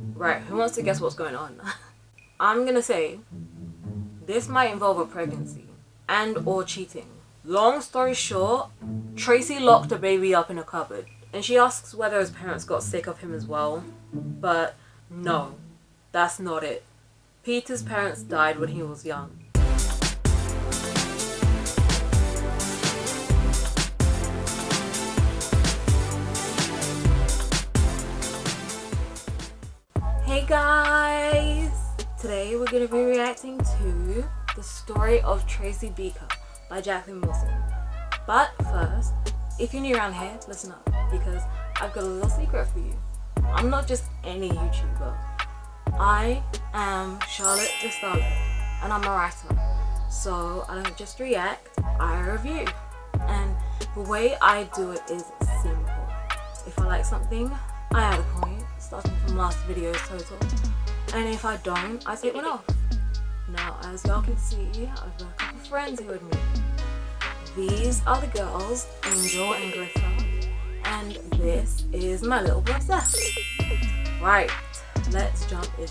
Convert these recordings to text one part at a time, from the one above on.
Right, who wants to guess what's going on? I'm gonna say this might involve a pregnancy and or cheating. Long story short, Tracy locked a baby up in a cupboard and she asks whether his parents got sick of him as well. But no, that's not it. Peter's parents died when he was young. Hey guys! Today we're going to be reacting to the story of Tracy Beaker by Jacqueline. But first, if you're new around here, listen up, because I've got a little secret for you. I'm not just any YouTuber. I am Charlotte the Starlet, and I'm a writer. So I don't just react, I review. And the way I do it is simple. If I like something, I add a point, starting from last video's total. And if I don't, I take one off. Now, as y'all can see, I've got a couple friends here with me. These are the girls, Angel and Glitter. And this is my little boy Seth. Right, let's jump in.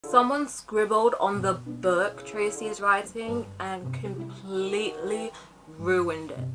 Someone scribbled on the book Tracy is writing and completely ruined it.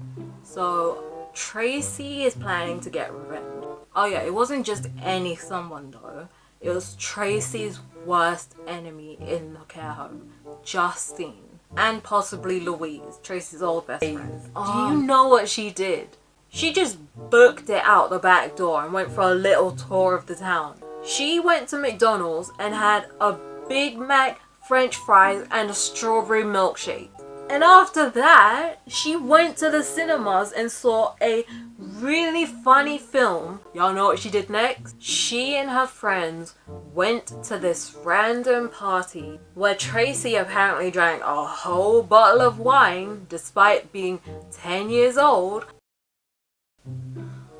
So Tracy is planning to get revenge. Oh yeah, it wasn't just any someone though. It was Tracy's worst enemy in the care home, Justine, and possibly Louise, Tracy's old best friend. Do you know what she did? She just booked it out the back door and went for a little tour of the town. She went to McDonald's and had a Big Mac, French fries, and a strawberry milkshake. And after that, she went to the cinemas and saw a really funny film. Y'all know what she did next? She and her friends went to this random party where Tracy apparently drank a whole bottle of wine despite being 10 years old.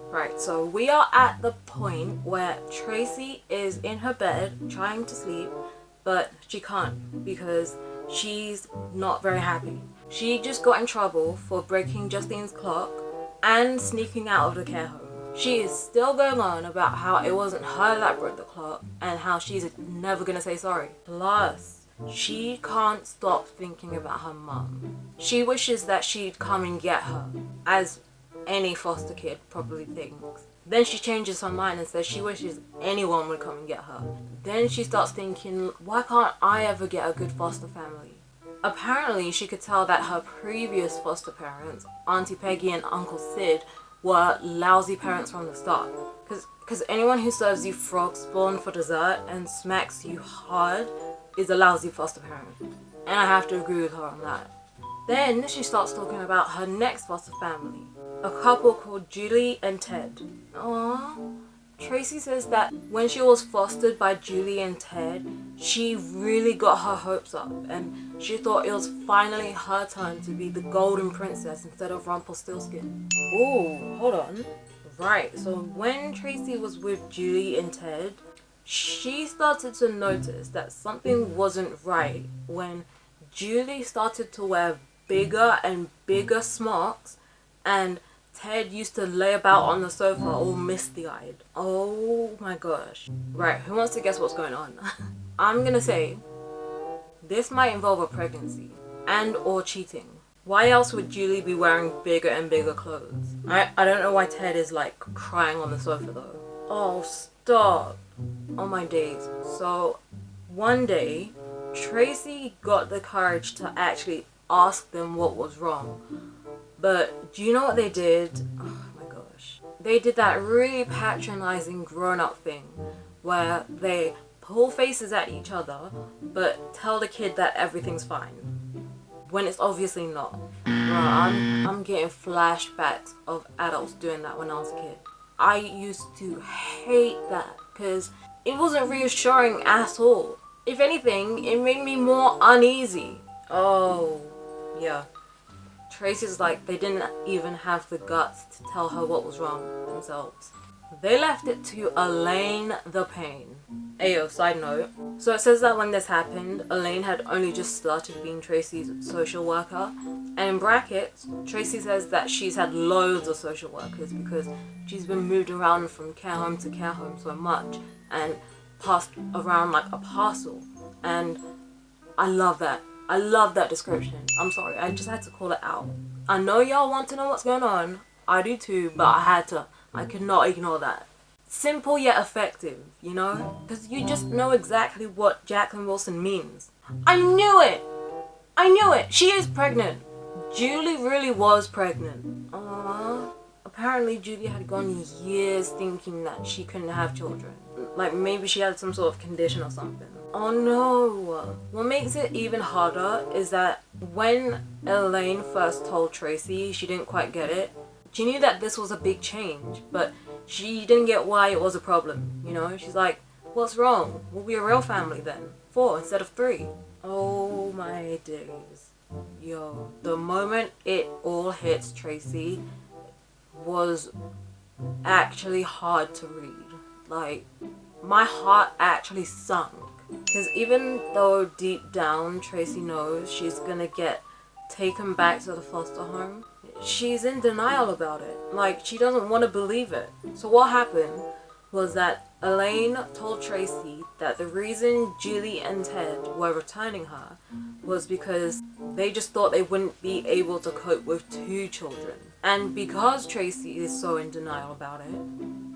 Right, so we are at the point where Tracy is in her bed trying to sleep, but she can't because she's not very happy. She just got in trouble for breaking Justine's clock and sneaking out of the care home. She is still going on about how it wasn't her that broke the clock and how she's never gonna say sorry. Plus, she can't stop thinking about her mum. She wishes that she'd come and get her, as any foster kid probably thinks. Then she changes her mind and says she wishes anyone would come and get her. Then she starts thinking, why can't I ever get a good foster family? Apparently she could tell that her previous foster parents, Auntie Peggy and Uncle Sid, were lousy parents from the start. Because anyone who serves you frog spawn for dessert and smacks you hard is a lousy foster parent. And I have to agree with her on that. Then she starts talking about her next foster family, a couple called Julie and Ted. Aww. Tracy says that when she was fostered by Julie and Ted, she really got her hopes up and she thought it was finally her turn to be the golden princess instead of Rumpelstiltskin. Ooh, hold on. Right, so when Tracy was with Julie and Ted, she started to notice that something wasn't right when Julie started to wear bigger and bigger smocks and Ted used to lay about on the sofa all misty-eyed. Oh my gosh. Right, who wants to guess what's going on? I'm gonna say this might involve a pregnancy and or cheating. Why else would Julie be wearing bigger and bigger clothes? I don't know why Ted is like crying on the sofa though. Oh, stop. Oh my days. So one day Tracy got the courage to actually ask them what was wrong. But do you know what they did? Oh my gosh. They did that really patronizing grown-up thing where they pull faces at each other but tell the kid that everything's fine when it's obviously not. Bruh, I'm getting flashbacks of adults doing that when I was a kid. I used to hate that because it wasn't reassuring at all. If anything, it made me more uneasy. Oh, yeah. Tracy's like, they didn't even have the guts to tell her what was wrong themselves. They left it to Elaine the Pain. Ayo, side note. So it says that when this happened, Elaine had only just started being Tracy's social worker. And in brackets, Tracy says that she's had loads of social workers because she's been moved around from care home to care home so much. And passed around like a parcel. And I love that. I love that description. I'm sorry, I just had to call it out. I know y'all want to know what's going on. I do too, but I had to. I could not ignore that. Simple yet effective, you know? Because you just know exactly what Jacqueline Wilson means. I knew it! I knew it! She is pregnant. Julie really was pregnant. Apparently Julie had gone years thinking that she couldn't have children. Like maybe she had some sort of condition or something. Oh no! What makes it even harder is that when Elaine first told Tracy she didn't quite get it, she knew that this was a big change, but she didn't get why it was a problem, you know? She's like, what's wrong? We'll be a real family then. 4 instead of 3. Oh my days. Yo, the moment it all hits Tracy was actually hard to read. Like, my heart actually sunk. Because even though deep down Tracy knows she's gonna get taken back to the foster home, she's in denial about it. Like, she doesn't want to believe it. So what happened was that Elaine told Tracy that the reason Julie and Ted were returning her was because they just thought they wouldn't be able to cope with 2 children. And because Tracy is so in denial about it,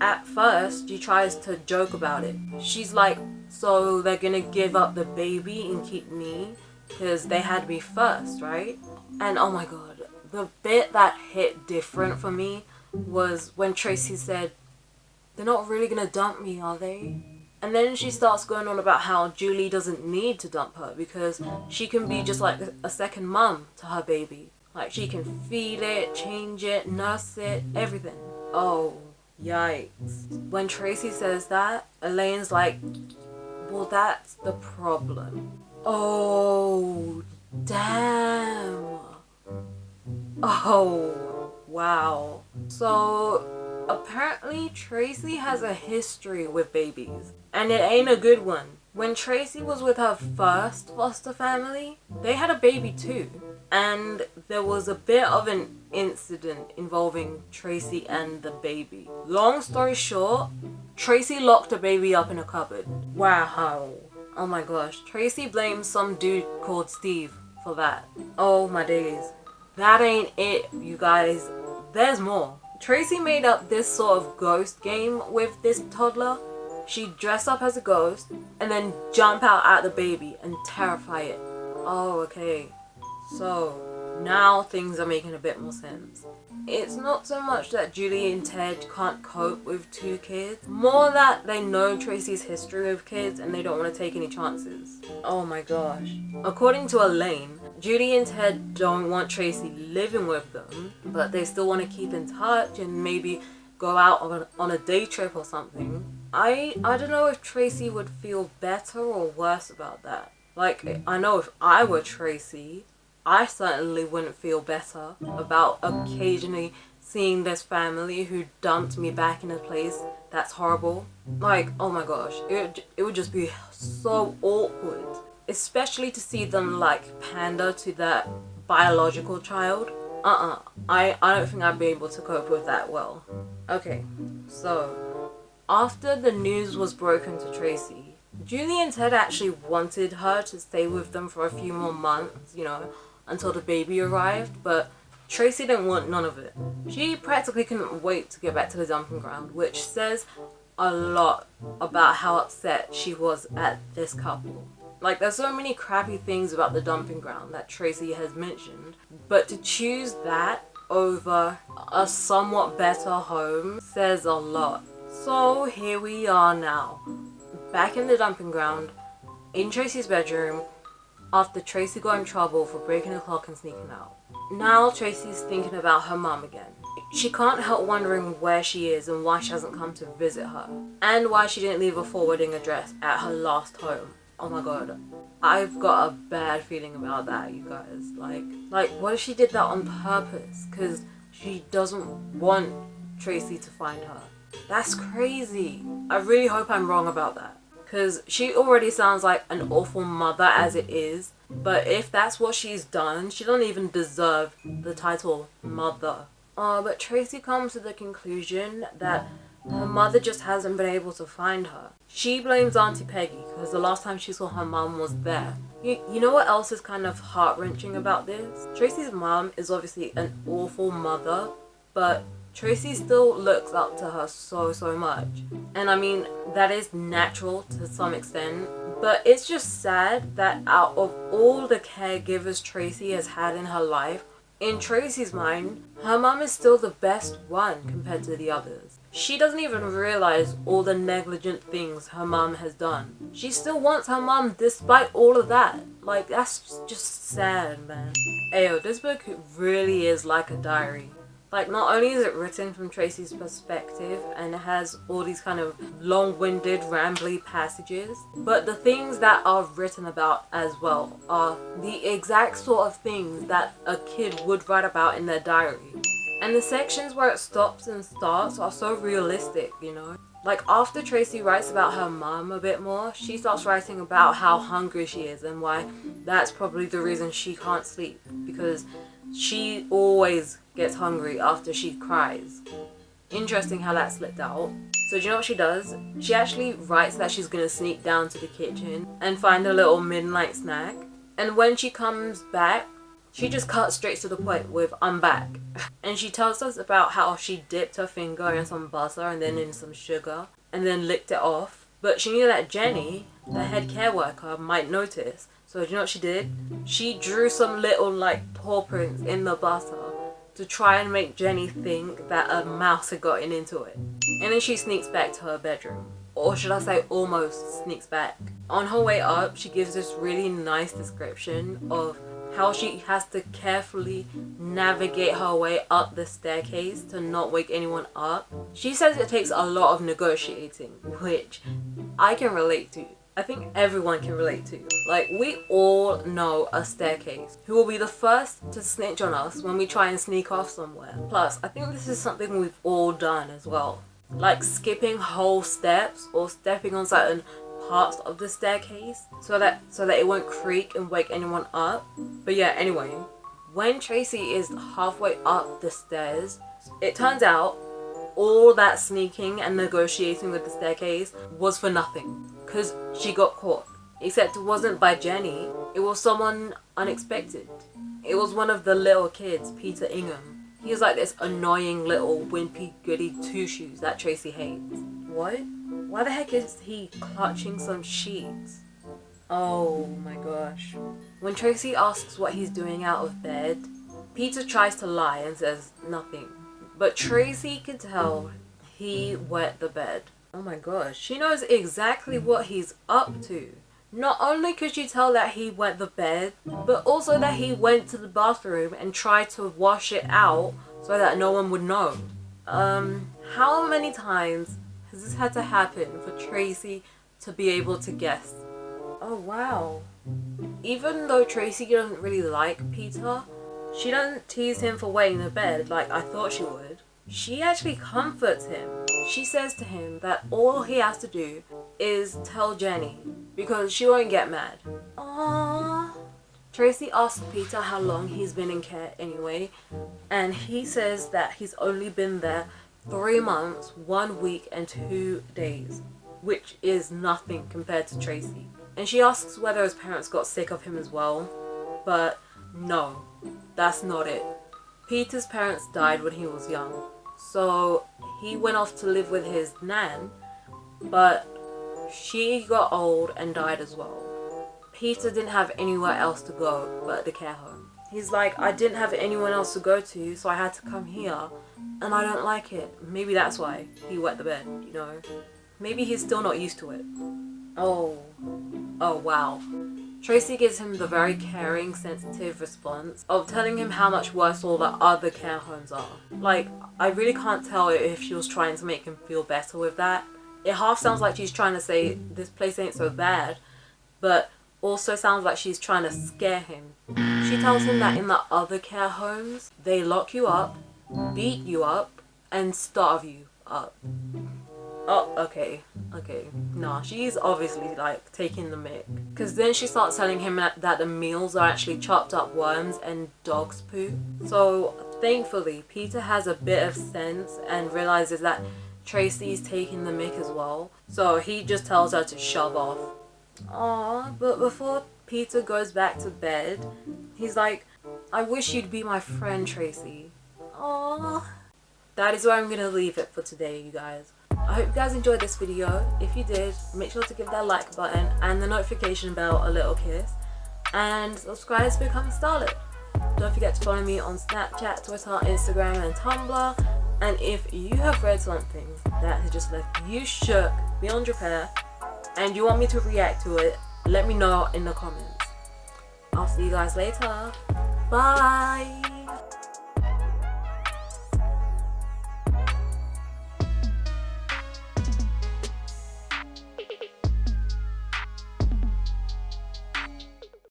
at first she tries to joke about it. She's like, so they're gonna give up the baby and keep me because they had me first, right? And oh my god, the bit that hit different for me was when Tracy said, they're not really gonna dump me, are they? And then she starts going on about how Julie doesn't need to dump her because she can be just like a second mum to her baby. Like, she can feed it, change it, nurse it, everything. Oh, yikes. When Tracy says that, Elaine's like, well, that's the problem. Oh, damn. Oh, wow. So, apparently Tracy has a history with babies. And it ain't a good one. When Tracy was with her first foster family, they had a baby too. And there was a bit of an incident involving Tracy and the baby. Long story short, Tracy locked the baby up in a cupboard. Wow. Oh my gosh. Tracy blames some dude called Steve for that. Oh my days. That ain't it, you guys. There's more. Tracy made up this sort of ghost game with this toddler. She'd dress up as a ghost and then jump out at the baby and terrify it. Oh, okay. So, now things are making a bit more sense. It's not so much that Julie and Ted can't cope with 2 kids, more that they know Tracy's history with kids and they don't want to take any chances. Oh my gosh. According to Elaine, Julie and Ted don't want Tracy living with them, but they still want to keep in touch and maybe go out on a day trip or something. I don't know if Tracy would feel better or worse about that. Like, I know if I were Tracy, I certainly wouldn't feel better about occasionally seeing this family who dumped me back in a place that's horrible. Like, oh my gosh, it would just be so awkward. Especially to see them like pander to that biological child. I don't think I'd be able to cope with that well. Okay, so after the news was broken to Tracy, Julie and Ted actually wanted her to stay with them for a few more months, you know, until the baby arrived, but Tracy didn't want none of it. She practically couldn't wait to get back to the dumping ground, which says a lot about how upset she was at this couple. Like, there's so many crappy things about the dumping ground that Tracy has mentioned, but to choose that over a somewhat better home says a lot. So here we are now, back in the dumping ground, in Tracy's bedroom, after Tracy got in trouble for breaking the clock and sneaking out. Now Tracy's thinking about her mom again. She can't help wondering where she is and why she hasn't come to visit her, and why she didn't leave a forwarding address at her last home. Oh my god, I've got a bad feeling about that, you guys. Like what if she did that on purpose because she doesn't want Tracy to find her? That's crazy. I really hope I'm wrong about that, because she already sounds like an awful mother as it is, but if that's what she's done, she doesn't even deserve the title mother. But Tracy comes to the conclusion that her mother just hasn't been able to find her. She blames Auntie Peggy because the last time she saw her mom was there. You know what else is kind of heart-wrenching about this? Tracy's mom is obviously an awful mother, but Tracy still looks up to her so much. And I mean, that is natural to some extent, but it's just sad that out of all the caregivers Tracy has had in her life, in Tracy's mind, her mom is still the best one compared to the others. She doesn't even realize all the negligent things her mom has done. She still wants her mom despite all of that. Like, that's just sad, man. Ayo, this book really is like a diary. Like, not only is it written from Tracy's perspective and it has all these kind of long-winded, rambly passages, but the things that are written about as well are the exact sort of things that a kid would write about in their diary. And the sections where it stops and starts are so realistic, you know? Like, after Tracy writes about her mom a bit more, she starts writing about how hungry she is and why that's probably the reason she can't sleep, because she always gets hungry after she cries. Interesting how that slipped out. So do you know what she does? She actually writes that she's gonna sneak down to the kitchen and find a little midnight snack. And when she comes back, she just cuts straight to the point with, "I'm back." And she tells us about how she dipped her finger in some butter and then in some sugar and then licked it off. But she knew that Jenny, the head care worker, might notice. So do you know what she did? She drew some little like paw prints in the butter to try and make Jenny think that a mouse had gotten into it. And then she sneaks back to her bedroom. Or should I say almost sneaks back. On her way up, she gives this really nice description of how she has to carefully navigate her way up the staircase to not wake anyone up. She says it takes a lot of negotiating, which I can relate to. I think everyone can relate to. Like, we all know a staircase who will be the first to snitch on us when we try and sneak off somewhere. Plus, I think this is something we've all done as well. Like skipping whole steps or stepping on certain parts of the staircase so that it won't creak and wake anyone up. But yeah, anyway, when Tracy is halfway up the stairs, it turns out all that sneaking and negotiating with the staircase was for nothing, because she got caught. Except it wasn't by Jenny, it was someone unexpected. It was one of the little kids, Peter Ingham. He was like this annoying little wimpy goody two-shoes that Tracy hates. What? Why the heck is he clutching some sheets? Oh my gosh. When Tracy asks what he's doing out of bed, Peter tries to lie and says nothing. But Tracy can tell he wet the bed. Oh my gosh, she knows exactly what he's up to. Not only could she tell that he wet the bed, but also that he went to the bathroom and tried to wash it out so that no one would know. How many times has this had to happen for Tracy to be able to guess? Oh wow. Even though Tracy doesn't really like Peter, she doesn't tease him for wetting the bed like I thought she would. She actually comforts him. She says to him that all he has to do is tell Jenny, because she won't get mad. Aww. Tracy asks Peter how long he's been in care anyway, and he says that he's only been there 3 months, 1 week and 2 days, which is nothing compared to Tracy. And she asks whether his parents got sick of him as well, but no, that's not it. Peter's parents died when he was young, so he went off to live with his nan, but she got old and died as well. Peter didn't have anywhere else to go but the care home. He's like, I didn't have anyone else to go to, so I had to come here, and I don't like it. Maybe that's why he wet the bed, you know? Maybe he's still not used to it. Oh wow. Tracy gives him the very caring, sensitive response of telling him how much worse all the other care homes are. Like, I really can't tell if she was trying to make him feel better with that. It half sounds like she's trying to say, this place ain't so bad, but also sounds like she's trying to scare him. She tells him that in the other care homes, they lock you up, beat you up, and starve you up. Oh, okay. Nah, she's obviously like taking the mick. Because then she starts telling him that the meals are actually chopped up worms and dog's poo. So thankfully, Peter has a bit of sense and realizes that Tracy's taking the mick as well. So he just tells her to shove off. Aww, but before Peter goes back to bed, he's like, I wish you'd be my friend, Tracy. Aww. That is where I'm gonna leave it for today, you guys. I hope you guys enjoyed this video. If you did, make sure to give that like button and the notification bell a little kiss. And subscribe to become a Starlet. Don't forget to follow me on Snapchat, Twitter, Instagram and Tumblr. And if you have read something that has just left you shook beyond repair and you want me to react to it, let me know in the comments. I'll see you guys later. Bye!